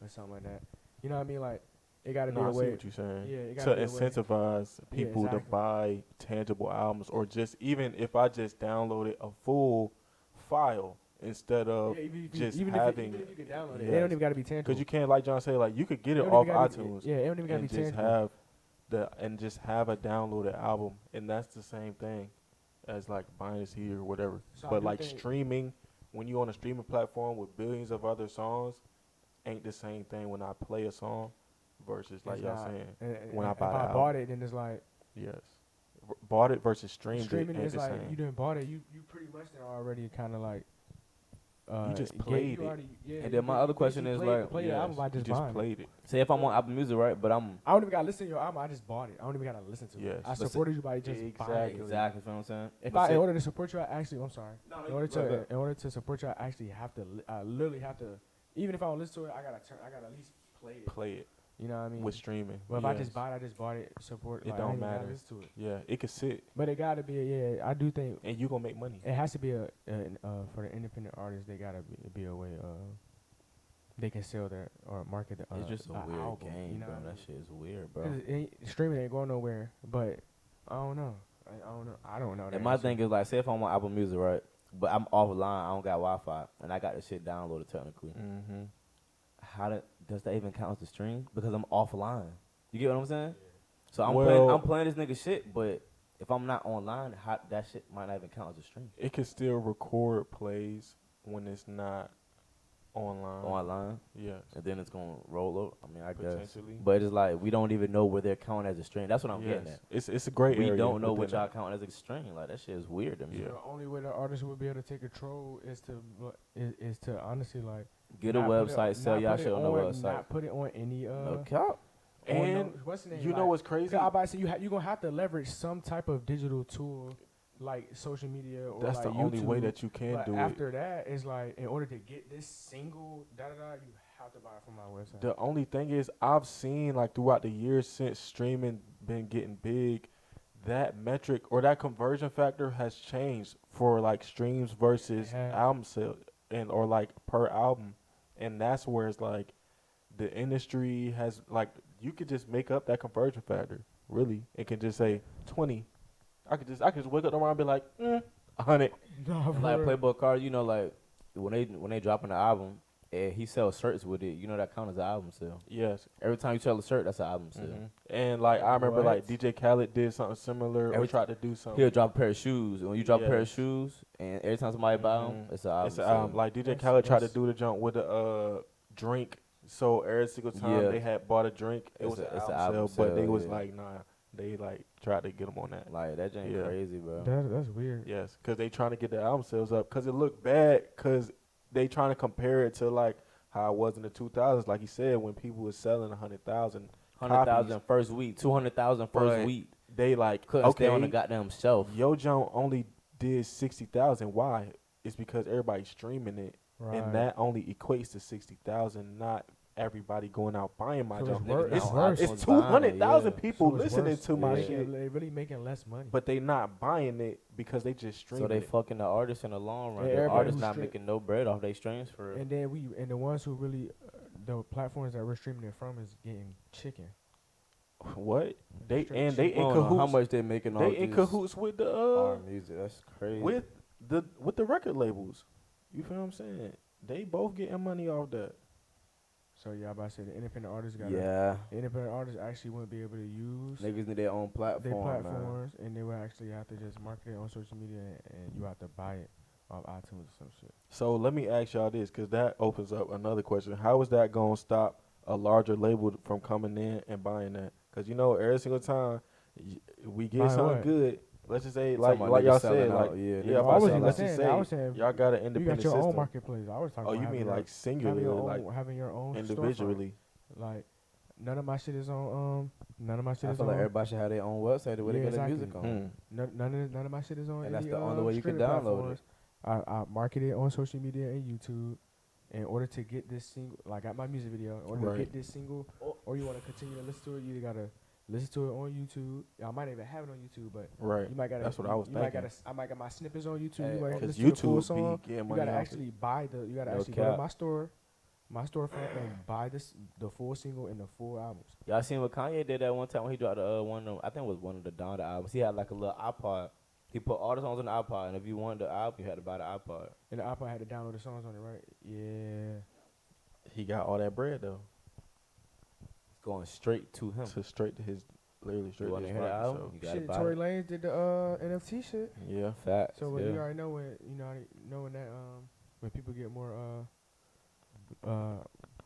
or something like that. You know what I mean? Like it gotta be No, I a see way. what you're saying. Yeah, it To gotta be a way. incentivize people to exactly. buy tangible albums, or just even if I just downloaded a full file instead of Yeah, even just if having, you can download it, it yes. don't even gotta be tangible. because you can't, like John said, like you could get it don't off even gotta be- iTunes Yeah, it don't even gotta and be just tangible. just have a downloaded album, and that's the same thing as like buying a CD or whatever. So I But do like think- streaming, when you're on a streaming platform with billions of other songs, ain't the same thing when I play a song versus like It's y'all not. saying. And when I if buy the I album. bought it, then it's like Yes. Bought it versus streamed streaming it ain't is the like same. you didn't bought it. You pretty much then already kind of like. just you played it. already, yeah, And you then my ba- other you question basically is, played- like, play the Yes, album by you just just buying it. played it. Say if I'm on Apple Music, right? But I'm I don't even gotta listen to your album. I just bought it. I don't even gotta listen to Yes. it. I But supported you by just buying it. exactly. You know what I'm saying? If But I, say- in order to support you, I actually, I'm sorry. No, no, In order go ahead. to, in order to support you, I actually have to. I literally have to. Even if I don't listen to it, I gotta at least play it. Play it You know what I mean? with streaming. But if I yes. just bought it, I just bought it. Support. It like, don't I ain't even gotta matter. listen to it. Yeah, it could sit But it gotta be. Yeah, I do think and you gonna make money. it has to be for the independent artists. They gotta be a way. They can sell their or market. It's just a weird album, game, you know bro. what I That mean? shit is weird, bro. 'Cause streaming ain't going nowhere. But I don't know. I don't know. And my thing is like, say if I'm on Apple Music, right? But I'm offline, I don't got Wi-Fi, and I got the shit downloaded technically. Mm-hmm. Does that even count as a stream? Because I'm offline. You get what I'm saying? So I'm playing this nigga shit, but if I'm not online, that shit might not even count as a stream. It can still record plays when it's not online. Yes. And then it's gonna roll over. I mean, I guess. Potentially. But it's like we don't even know where they're counting as a stream. That's what I'm getting at. It's a great area. We don't know what within y'all that. count as a stream. Like that shit is weird to me. Yeah. The only way the artist would be able to take control is to honestly like Get a website, sell y'all shit on the website. Not put it on any No cap. And what's the name? you know what's crazy? I about to say you're gonna have to leverage some type of digital tool like social media or That's like the only way YouTube, that you can but do it. after that, it's like in order to get this single you have to buy it from my website. The only thing is, I've seen like throughout the years since streaming been getting big, that metric or that conversion factor has changed for like streams versus album sale or like per album, and that's where it's like the industry has like you could just make up that conversion factor. Really, it can just say 20. I could just wake up tomorrow and be like 100. Like Playboy Cardi, you know, like when they dropping the album and he sells shirts with it, you know that counts as an album sale. Yes. Every time you sell a shirt, that's an album sale. And like I remember like DJ Khaled did something similar or tried to do something. He'll drop a pair of shoes. And when you drop a pair of shoes and every time somebody buy them, it's an album It's an sale. album. Like DJ Khaled tried to do the jump with a drink. So every single time they had bought a drink, it was an album sale. But they was like, nah. They like tried to get them on that. Like that ain't crazy, bro. That's weird. Yes, because they trying to get the album sales up. Because it looked bad. Because they trying to compare it to like how it was in the 2000s. Like you said, when people was selling 100,000 first week, 200,000 first week. They like couldn't stay on the goddamn shelf. Yo Jones only did 60,000. Why? It's because everybody's streaming it, and that only equates to 60,000, not everybody going out buying my junk. It's 200,000 people listening to my shit. They really making less money, but they not buying it because they just streaming. So they it. fucking the artists in the long run. The artists not making no bread off their streams for real. And then the ones who really the platforms that we're streaming it from is getting chicken. What they in cahoots? How much they making? They in cahoots with the music. That's crazy. With the record labels. You feel what I'm saying? They both getting money off that. So yeah, I about to say the independent artists got the independent artists actually wouldn't be able to use niggas need their own platforms, and they would actually have to just market it on social media, and you have to buy it off iTunes or some shit. So let me ask y'all this, because that opens up another question. How is that going to stop a larger label from coming in and buying that? Because, you know, every single time we get something good, let's just say, like y'all said, like, let's just say, y'all got an independent you got your system. own marketplace. I was talking about you mean like singular, having your own individually. Like, none of my shit is on, I feel like everybody should have their own website where they get their music on. None of my shit is on. And that's the only way you can download it. I market it on social media and YouTube. In order to get this single, like I got my music video, in order to get this single, or you want to continue to listen to it, you gotta listen to it on YouTube. I might even have it on YouTube, but you might gotta. That's what I was thinking. I might get my snippets on YouTube. Because YouTube be song. getting You money gotta off actually buy the. You gotta actually go to my storefront and buy the full single and the full albums. Y'all seen what Kanye did that one time when he dropped one of them, I think it was one of the Donda albums. He had like a little iPod. He put all the songs on the iPod, and if you wanted the album, you had to buy the iPod. And the iPod had to download the songs on it, right? Yeah. He got all that bread though. It's going straight to him. Straight to his, literally straight to his pocket. So. Shit, Tory Lanez did the NFT shit. Yeah, facts. So you already know when that when people get more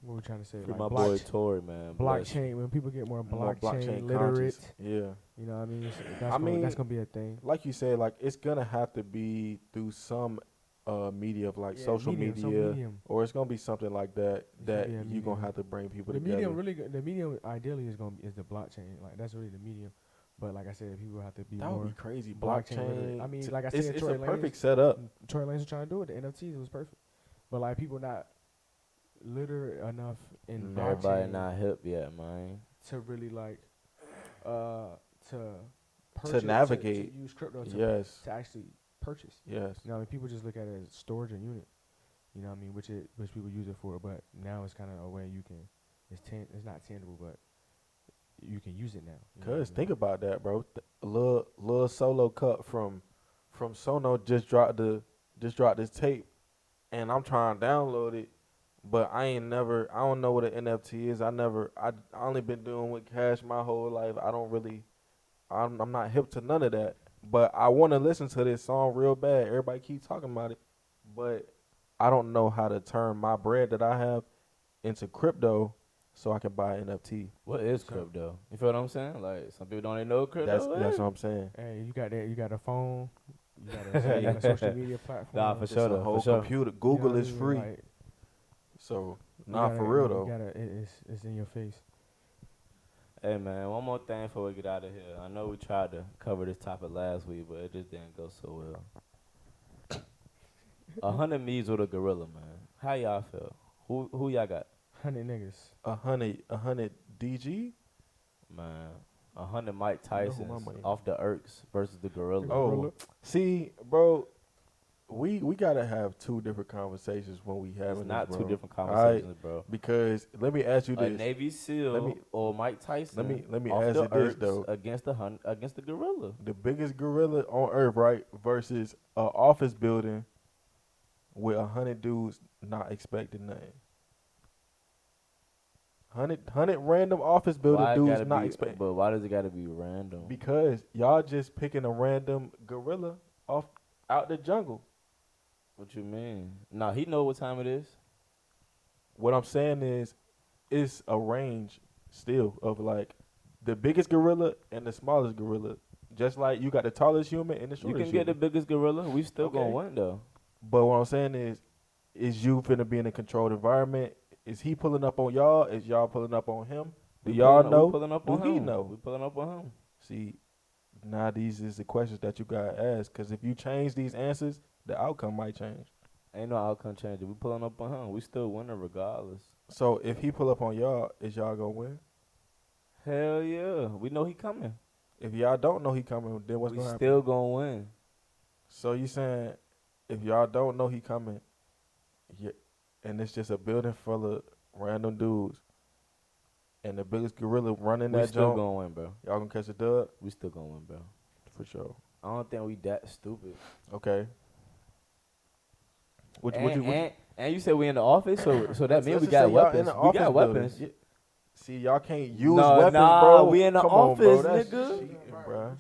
what we trying to say? Free like my boy Tory, man. Blockchain. When people get more blockchain literate, yeah. You know what I mean? That's gonna be a thing. Like you said, like it's gonna have to be through some media of like social media, or it's gonna be something like that you're gonna have to bring people together. The medium ideally is the blockchain. Like that's really the medium. But like I said, people have to be that more. That would be crazy. Blockchain. I mean, like I said, it's a perfect setup. Tory Lanez was trying to do it. The NFTs, it was perfect. But like people not literate enough in blockchain. Everybody not hip yet, man. To really like, to navigate, to use crypto to actually purchase. Yes. You know, I mean, people just look at it as storage and unit. You know what I mean? Which people use it for, but now it's kind of a way you can. It's not tangible, but you can use it now. Cause think about that, bro. A little solo cut from Sono just dropped this tape, and I'm trying to download it, But I don't know what an NFT is. I only been doing with cash my whole life. I'm not hip to none of that. But I want to listen to this song real bad. Everybody keep talking about it. But I don't know how to turn my bread that I have into crypto so I can buy an NFT. What is crypto? You feel what I'm saying? Like some people don't even know what crypto is. That's what I'm saying. Hey, you got that? You got a phone? You got a social media platform? Nah, for It's sure. a Though, whole for sure. computer. You know Google what I is mean? free. Like, So you not gotta- for real you though. gotta- it's in your face. Hey man, one more thing before we get out of here. I know we tried to cover this topic last week, but it just didn't go so well. 100 me's with a gorilla, man. How y'all feel? Who y'all got? 100 niggas. 100 DG. Man, 100 Mike You know who Tyson's my money- off the Irks versus the gorilla. Oh, see, bro, we gotta have two different conversations when we having It's not this, two bro. different Alright? conversations, bro. Because let me ask you A this. Navy SEAL or Mike Tyson. let me off ask the you this, Irks though. against the gorilla. The biggest gorilla on earth, right, versus a office building with 100 dudes not expecting nothing. 100 random office building Why it dudes gotta not be- expecting. But why does it gotta be random? Because y'all just picking a random gorilla off out the jungle. What you mean? Nah, he know what time it is. What I'm saying is, it's a range still of like the biggest gorilla and the smallest gorilla. Just like you got the tallest human and the You shortest can get the human. biggest gorilla. We still Okay. gonna win though. But what I'm saying is you finna be in a controlled environment? Is he pulling up on y'all? Is y'all pulling up on him? Do y'all know? We pulling up Do on he him. know? We pulling up on him. See, now these is the questions that you gotta ask. Cause if you change these answers, the outcome might change. Ain't no outcome changing. We pulling up on him. We still winning regardless. So if he pull up on y'all, is y'all gonna win? Hell yeah. We know he coming. If y'all don't know he coming, then what's We gonna happen? still gonna win. So you saying if y'all don't know he coming, and it's just a building full of random dudes, and the biggest gorilla running We that still jump, gonna win, bro. y'all gonna catch a dub We still gonna win, bro. for sure. I don't think we that stupid. Okay. And you said we in the office, so that Let's means we just got say y'all weapons. in the We got office weapons. building. See, y'all can't use Nah, weapons, nah, bro. we in the Come on, bro. office, That's nigga. cheating, bro.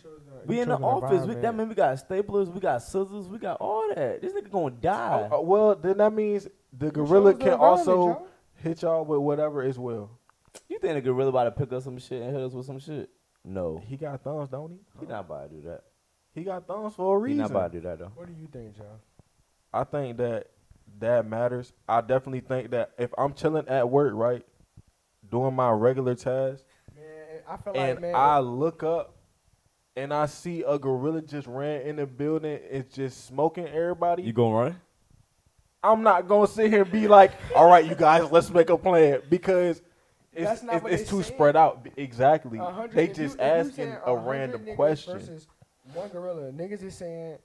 We in the office. That means we got staplers, we got scissors, we got all that. This nigga gonna die. Well, then that means the You gorilla chose the can also environment, hit y'all with whatever as well. You think the gorilla about to pick up some shit and hit us with some shit? No. He got thumbs, don't he? He not about to do that. He got thumbs for a He reason. not about to do that though. What do you think, John? I think that matters. I definitely think that if I'm chilling at work, right, doing my regular tasks, Man, I feel and like, man. I look up and I see a gorilla just ran in the building, it's just smoking everybody. You gonna run? I'm not gonna sit here and be like, all right, you guys, let's make a plan, because That's not what it's they too saying. spread out. Exactly. 100 They if just you- if you asking saying a 100 random niggas question. Versus one gorilla. Niggas is saying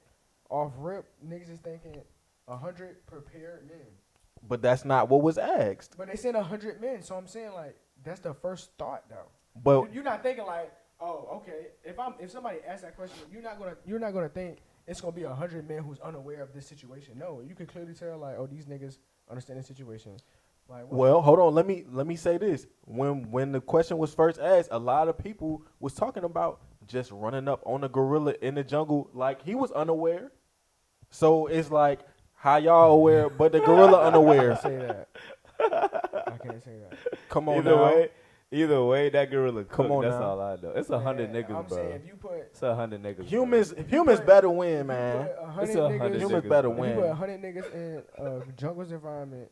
off rip, niggas is thinking 100 prepared men. But that's not what was asked. But they said 100 men, so I'm saying like that's the first thought though. But You're not thinking like, oh, okay. If somebody asks that question, you're not gonna think it's gonna be 100 men who's unaware of this situation. No, you can clearly tell like, oh, these niggas understand the situation. Like, what? well, hold on. Let me say this. When the question was first asked, a lot of people was talking about just running up on a gorilla in the jungle like he was unaware. So it's like, how y'all aware, but the gorilla I unaware. can't say that. I can't say that. Come on Either now. either way, that gorilla Come cooked. on That's now. all I know. It's 100 Man, niggas, I'm bro. saying if you put It's 100 niggas. bro. Humans better win, man. Put 100 It's 100 niggas, Humans niggas, better bro. if you put win. 100 niggas in a jungle's environment,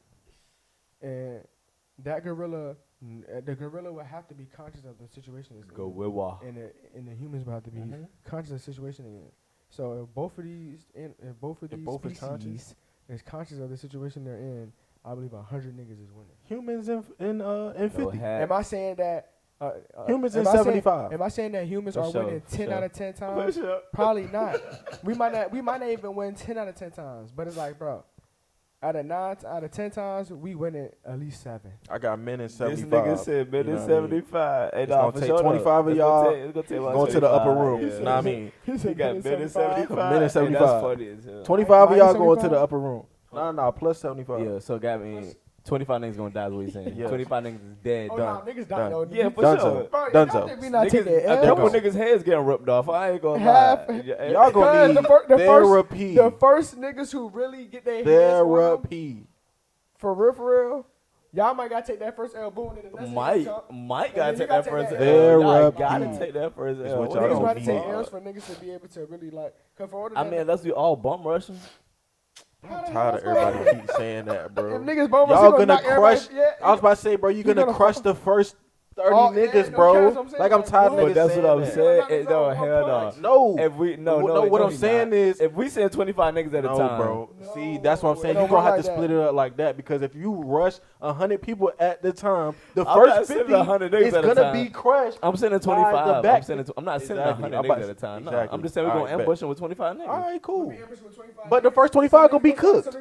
and that gorilla, the gorilla would have to be conscious of the situation. It's Go in, with wah. and the humans would have to be conscious of the situation. They're in. So if both of these, if both of these both is conscious? species is conscious of the situation they're in, I believe 100 niggas is winning. Humans in No 50. hat. Am I saying that? Humans am in I saying- 75. Am I saying that humans For are sure, winning for 10 sure. out of 10 times? Probably not. We might not even win 10 out of 10 times. But it's like, bro, out of 10 times, we winning at least 7. I got men in This 75. nigga said You know minute what I mean? 75. Hey, It's nah, gonna for take sure 25 of though. y'all It's gonna take about Going to the upper 75, room. yeah. You know what I mean? He got minute 75. Minute Hey, 75. That's funny as hell. 25 of Minus y'all going to 75? the upper room. No, plus 75. Yeah, so got me. 25 niggas gonna die is what he's saying. Yeah. 25 niggas is dead, Oh, done. nah, niggas Done. die though. Yeah, for Done sure. so. Bro, Done y'all so. think we not Niggas, taking a L? couple go. niggas' heads getting ripped off. I ain't gonna Half- lie. Y'all gonna need therapy. The first niggas who really get their hands on 'em, Therapy. for real, y'all might gotta take that first L. Boom, and then the next Mike And gotta then take you that gotta first take L. that L. Y'all Therapy gotta take that first is L. what What y'all Niggas gonna about to need. take L's for niggas to be able to really like. Cause for order I mean, unless we all bum rushing. I'm tired of everybody keep saying that, bro. If niggas bum rush, Y'all you gonna knock everybody- crush. yeah, I was about to say, bro, you're gonna gonna crush fu- the first 30 Oh, yeah, niggas, no cap, bro. I'm saying, Like I'm like, tired of what? niggas But that's saying what I'm that. saying. Everybody's No, on hell no. punch. No. If we no, what I'm he saying not. is, if we send 25 niggas at a no, time, bro. No, See, that's what I'm saying. it You're don't gonna have work to like split that. it up like that because if you rush 100 people at the time, the I'm not first sending 50 100 niggas is at a gonna time. be crushed. I'm sending by the 25. back. I'm not sending Exactly. 100 I'm niggas about- at a time. No, exactly. I'm just saying we're All gonna right, ambush bet. them with 25 niggas. All right, cool. But But the first 25 gonna be cooked.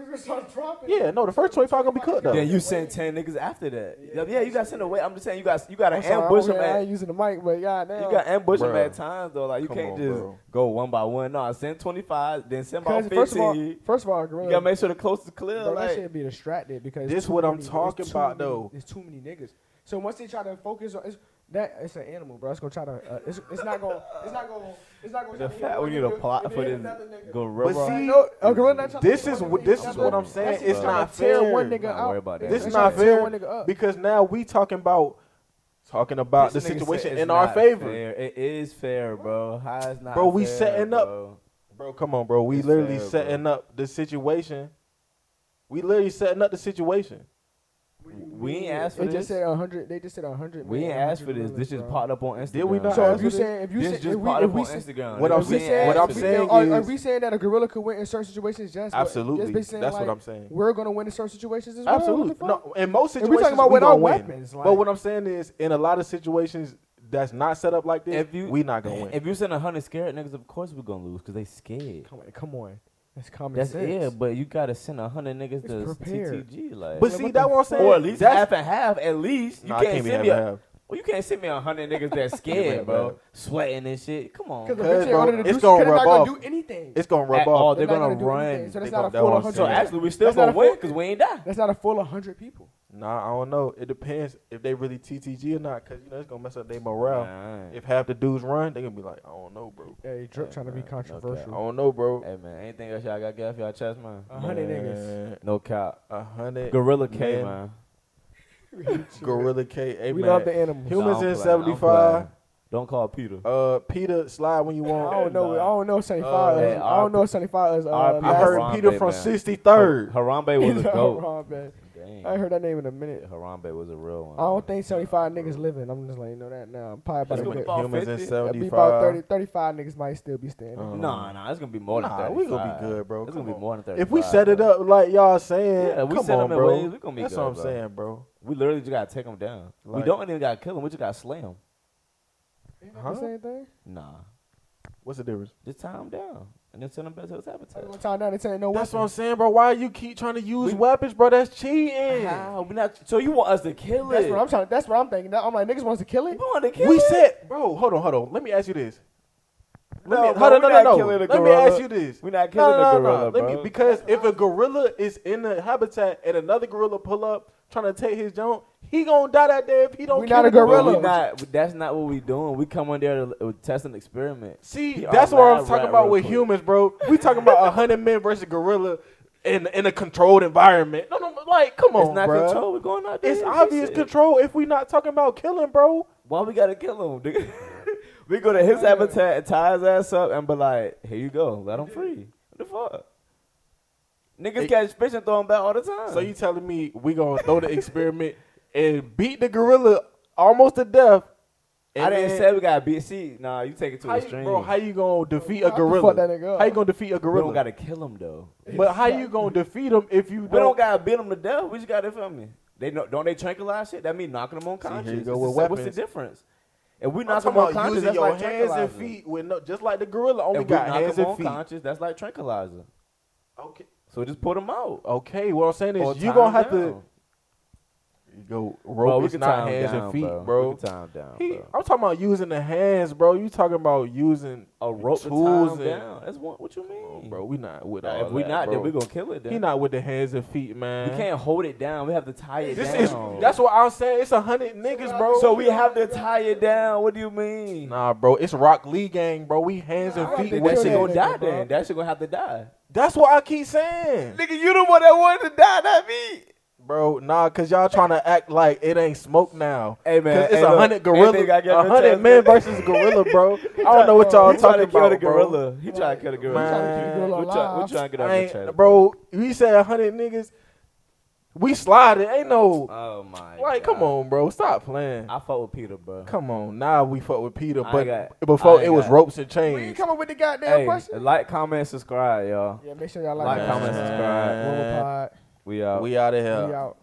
Yeah, no, the first 25 gonna be cooked though. Then you send 10 niggas after that. Yeah, you got to send away. I'm just saying you got to I'm sorry, ambush them I at. ain't using the mic, but yeah, You got to ambush them Bruh. at times though. Like you Come can't on, just bro. go one by one. No, send 25, then send about Because 15. first of all, You Gorilla, gotta make sure the close is clear. bro, that Like, shit be distracted because This too what I'm many- talking it's too about, many- though. There's too many niggas. So once they try to focus on it's an animal, bro. It's gonna try to it's not gonna the fact we need a plot for this gorilla. But see, No, a gorilla not trying to this hit is one what nigga, this that's is what all. I'm saying. That's It's just trying not to tear fair. one nigga Not out. worry about that. This It's is trying not to tear fair one nigga up. because now we talking about the This nigga situation said it's in our not favor. fair. It is fair, bro. How is not Bro, we fair, setting up- bro? Bro, come on, bro. We It's literally fair, setting up the situation. We literally setting up the situation. We ain't asked for They this. just said 100. They just said 100. We ain't asked for this. This just popped up on Instagram. Did we not So ask if you for saying if you This say just if popped we up if we on say Instagram. What If I'm we saying- ain't what asked I'm for this- saying are is- we saying that a gorilla could win in certain situations? Just Absolutely. Just be saying That's like, what I'm saying. We're gonna win in certain situations as well. Absolutely. What the fuck? No, in most And we situations, talking about we without gonna win. weapons, But like- what I'm saying is, in a lot of situations that's not set up like this, we not gonna win. If you send 100 scared niggas, of course we're gonna lose because they scared. Come on. That's common That's sense. yeah, but you gotta send 100 niggas It's to prepared. TTG, like. But see, that what I'm saying. or at least that's, half and half. At least you Nah, I can't can't be send half me. and half. Well, you can't send me 100 niggas that scared, bro, sweating and shit. Come on. Because Cause, eventually, bro, all they're gonna it's do, gonna they're rub not off. gonna do anything. It's gonna At rub all, off. they're not gonna do run. anything. So that's They not a gonna- full that's what I'm 100. So saying. actually, we still That's not gonna a win full- because we ain't die. That's not a full 100 people. Nah, I don't know. It depends if they really TTG or not, cause it's gonna mess up their morale. Nah, If half the dudes run, they gonna be like, I don't know, bro. Hey, Drip Hey, trying to be man, no I controversial. don't know, bro. Hey man, anything else y'all got get off y'all chest, man? 100 niggas. Man, No cap. 100. Gorilla K, man. man. Gorilla K. Hey, We man. love the animals. Humans Nah, I'm in playing, I'm 75. playing. Don't call Peter. Peter, slide when you want. I don't know. I don't know 75. Hey, I don't know 75 is. our I Peter heard Harambe, Peter from man. 63rd. Harambe was a goat. Harambe. Dang. I ain't heard that name in a minute. Harambe was a real one. I don't think 75 niggas living. I'm just letting you know that now. Probably about It's a gonna be bit. about Humans 50. in That'd be about 75. 30, 35 niggas might still be standing. Nah, it's gonna be more than 35. Nah, we gonna be good, bro. It's Come gonna be on. more than 35. If we set it up like y'all saying, Yeah, we come set on, them in bro. ways, we gonna be That's good, what I'm bro. saying, bro. we literally just gotta take them down. We Like- don't even gotta kill them. We just gotta slay them. Ain't that Huh? the same thing? Nah, What's the difference? just tie them down and then send them back to his habitat. One time down, they tell you no That's what I'm weapons. saying, bro. Why you keep trying to use weapons, bro? That's cheating. How? We not. So you want us to kill That's it? what I'm trying. That's what I'm thinking. I'm like niggas wants to kill We it. want to kill We it. said, bro, hold on. Let me ask you this. No, Let me, bro, we not killing a Let me gorilla. ask you this. We not killing a gorilla, bro. Because if a gorilla is in the habitat and another gorilla pull up trying to take his junk, he gonna die that day if he don't We kill not a the gorilla. gorilla. We not. That's not what we doing. We come in there to test an experiment. See, He that's our what I'm lab talking rat about real with quick. humans, bro. We talking about 100 men versus gorilla in a controlled environment. No, like, come on, It's not bro. control. We're going out there. It's and obvious shit. control if we not talking about killing, bro. Why we gotta kill him? Nigga? We go to his habitat and tie his ass up and be like, "Here you go, let him free." What the fuck? Niggas catch fish and throw them back all the time. So you telling me we gonna throw the experiment and beat the gorilla almost to death? I didn't say we gotta beat. See, nah, you take it to how extreme. how you gonna defeat a How the fuck gorilla? that nigga up? How you gonna defeat a we gorilla? don't gotta kill him though. But how you gonna defeat him if you We don't don't? gotta beat him to death. We just gotta feel me. They know, don't they tranquilize shit? That mean knocking them unconscious. here you go It's with the same- What's weapons. the difference? If we I'm knock talking them about unconscious, using that's your like hands and tranquilizer. feet with no, just like the gorilla only If we got knock hands them and feet. unconscious, that's like tranquilizer. Okay. So just put them out. Okay, what I'm saying Or is you tie gonna 'em have down. to. Yo, Bro, rope we is can not tie 'em hands down, and feet, bro. bro. We can tie 'em down, He, bro. I'm talking about using the hands, bro. You talking about using A rope tools to tie 'em and down. That's what you mean, oh, bro. We not with Nah, all if we that, not, bro. then we gonna kill it. Then He not with the hands and feet, man. we can't hold it down. We have to tie it This down. is that's what I'm saying. It's 100 niggas, bro. So we have to tie it down. What do you mean? Nah, bro. It's Rock Lee gang, bro. We hands and feet. they That kill shit that gonna nigga, die bro. then. That shit gonna have to die. That's what I keep saying, Nigga, you the one that wanted to die, not me. bro. Nah, cause y'all trying to act like it ain't smoke now. Hey, man, 'Cause it's hey, look, 100 gorillas, anything I get in 100 return- men versus gorilla, bro. I don't know what y'all He trying talking to kill the about, bro. gorilla. He trying to kill the gorilla. Man, We trying to get I up ain't, the bro. We said 100 niggas. We slided. Ain't no. Oh my. Like, God. come on, bro. Stop playing. I fuck with Peter, bro. Come on. Now we fuck with Peter, I but ain't before I it ain't was got- ropes and We ain't chains. come up with the goddamn Hey, question. like, comment, subscribe, y'all. Yeah, make sure y'all Like, like, comment, subscribe. Romo Pod. We out. We out of here. We out.